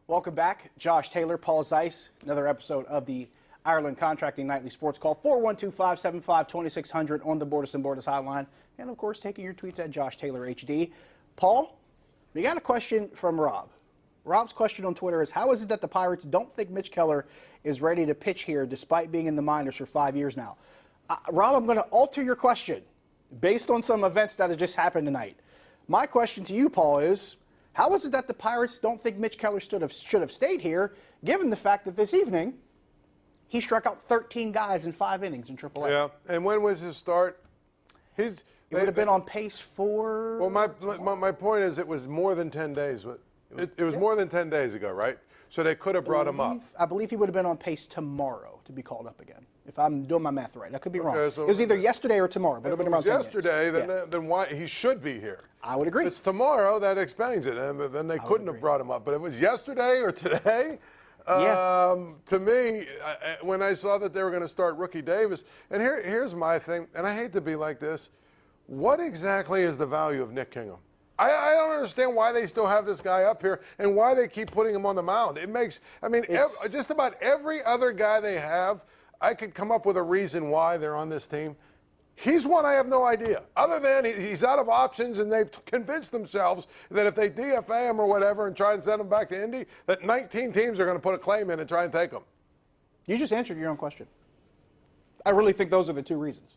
Welcome back. Josh Taylor, Paul Zeiss, another episode of the Ireland Contracting Nightly Sports Call. 412-575-2600 on the Borders and Borders hotline. And, of course, taking your tweets at Josh Taylor HD. Paul, we got a question from Rob. Rob's question on Twitter is, how is it that the Pirates don't think Mitch Keller is ready to pitch here despite being in the minors for 5 years now? Rob, I'm going to alter your question based on some events that have just happened tonight. My question to you, Paul, is, how is it that the Pirates don't think Mitch Keller should have stayed here, given the fact that this evening he struck out 13 guys in 5 innings in AAA? Yeah, and when was his start? It would have been on pace for... Well, my point is it was more than 10 days. It was more than 10 days ago, right? So they could have brought him up. I believe he would have been on pace tomorrow to be called up again, if I'm doing my math right. I could be wrong. Okay, so it was either yesterday or tomorrow, but it would have been around 10 yesterday, days. then why he should be here? I would agree. If it's tomorrow, that explains it. And then they couldn't have brought him up. But it was yesterday or today. To me, when I saw that they were going to start Rookie Davis, and here's my thing, and I hate to be like this, what exactly is the value of Nick Kingham? I don't understand why they still have this guy up here and why they keep putting him on the mound. It makes, just about every other guy they have, I could come up with a reason why they're on this team. He's one I have no idea. Other than he's out of options, and they've convinced themselves that if they DFA him or whatever and try and send him back to Indy, that 19 teams are going to put a claim in and try and take him. You just answered your own question. I really think those are the two reasons.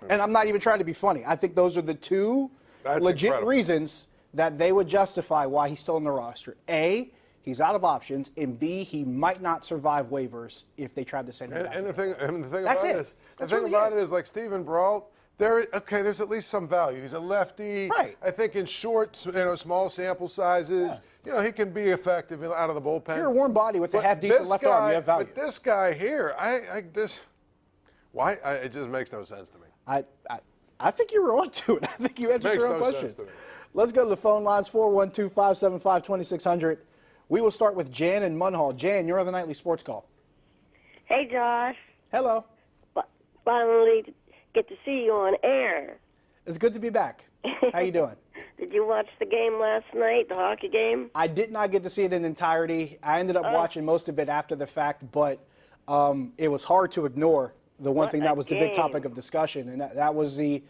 And I'm not even trying to be funny. I think those are the two legit reasons that they would justify why he's still in the roster. A, he's out of options, and B, he might not survive waivers if they tried to send him back. And the thing about it is, like Steven Brault, there's at least some value. He's a lefty. Right. I think in short, small sample sizes, he can be effective out of the bullpen. You're a warm body with a half-decent left arm. You have value. But this guy here, it just makes no sense to me. I think you were on to it. I think you answered your own question. Let's go to the phone lines, 412-575-2600. We will start with Jan in Munhall. Jan, you're on the Nightly Sports Call. Hey, Josh. Hello. Finally get to see you on air. It's good to be back. How you doing? Did you watch the game last night, the hockey game? I did not get to see it in entirety. I ended up watching most of it after the fact, but it was hard to ignore the one thing that was the big topic of discussion, and that was the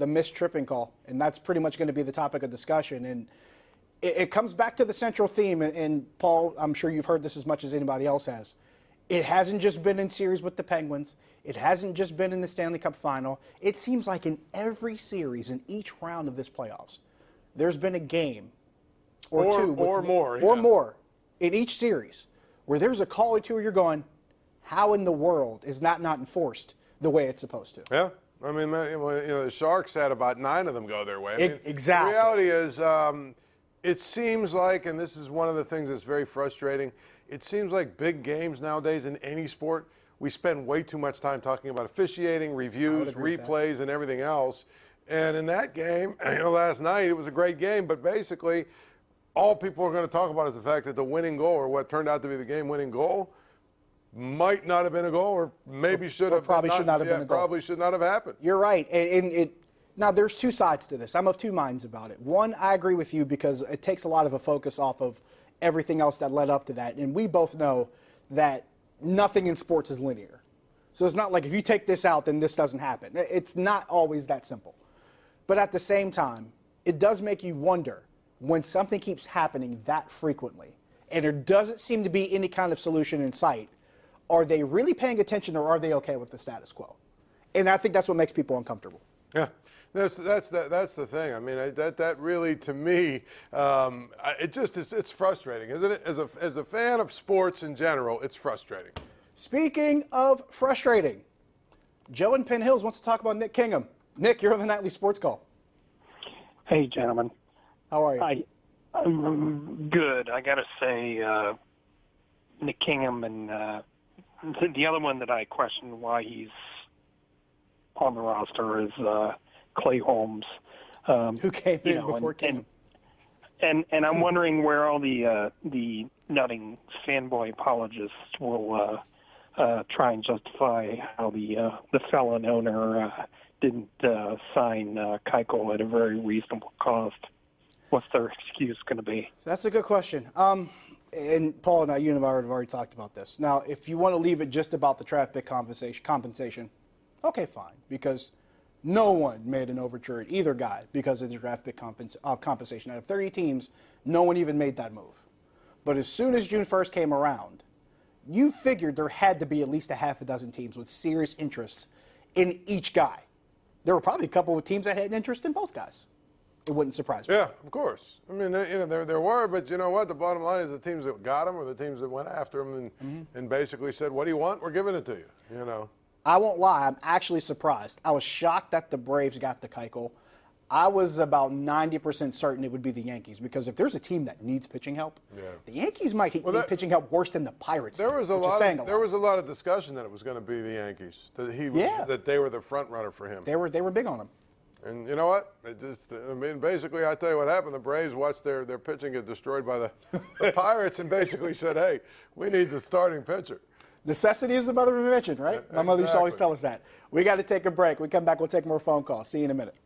missed tripping call, and that's pretty much going to be the topic of discussion. And it comes back to the central theme, and Paul, I'm sure you've heard this as much as anybody else has. It hasn't just been in series with the Penguins. It hasn't just been in the Stanley Cup final. It seems like in every series, in each round of this playoffs, there's been a game or two or more in each series where there's a call or two where you're going, how in the world is that not enforced the way it's supposed to? Yeah. I mean, the Sharks had about 9 of them go their way. Exactly. The reality is, it seems like, and this is one of the things that's very frustrating, it seems like big games nowadays in any sport, we spend way too much time talking about officiating, reviews, replays, and everything else. And in that game, last night, it was a great game, but basically all people are going to talk about is the fact that the winning goal, or what turned out to be the game-winning goal, might not have been a goal, or maybe should have. Probably should not have been a goal. Probably should not have happened. You're right. Now, there's two sides to this. I'm of two minds about it. One, I agree with you because it takes a lot of a focus off of everything else that led up to that. And we both know that nothing in sports is linear. So it's not like if you take this out, then this doesn't happen. It's not always that simple. But at the same time, it does make you wonder when something keeps happening that frequently and there doesn't seem to be any kind of solution in sight. Are they really paying attention, or are they okay with the status quo? And I think that's what makes people uncomfortable. Yeah, that's the thing. I mean, that really, to me, it's frustrating, isn't it? As a fan of sports in general, it's frustrating. Speaking of frustrating, Joe in Penn Hills wants to talk about Nick Kingham. Nick, you're on the Nightly Sports Call. Hey, gentlemen. How are you? I'm good. I got to say, Nick Kingham and the other one that I question why he's on the roster is Clay Holmes, who came in before Kingham. And I'm wondering where all the nutting fanboy apologists will try and justify how the felon owner didn't sign Keuchel at a very reasonable cost. What's their excuse going to be? That's a good question. And Paul and you and I have already talked about this. Now, if you want to leave it just about the draft pick compensation, okay, fine, because no one made an overture at either guy because of the draft pick compensation. Out of 30 teams, no one even made that move. But as soon as June 1st came around, you figured there had to be at least a half a dozen teams with serious interests in each guy. There were probably a couple of teams that had an interest in both guys. It wouldn't surprise me. Yeah, of course. I mean, there were, but you know what? The bottom line is the teams that got him or the teams that went after him and basically said, "What do you want? We're giving it to you." You know. I won't lie. I'm actually surprised. I was shocked that the Braves got the Keuchel. I was about 90% certain it would be the Yankees because if there's a team that needs pitching help, the Yankees might need pitching help worse than the Pirates. There was a lot of discussion that it was going to be the Yankees. That they were the front runner for him. They were big on him. And you know what? Basically, I tell you what happened. The Braves watched their pitching get destroyed by the Pirates and basically said, "Hey, we need the starting pitcher." Necessity is the mother of invention, right? My mother used to always tell us that. We got to take a break. We come back, we'll take more phone calls. See you in a minute.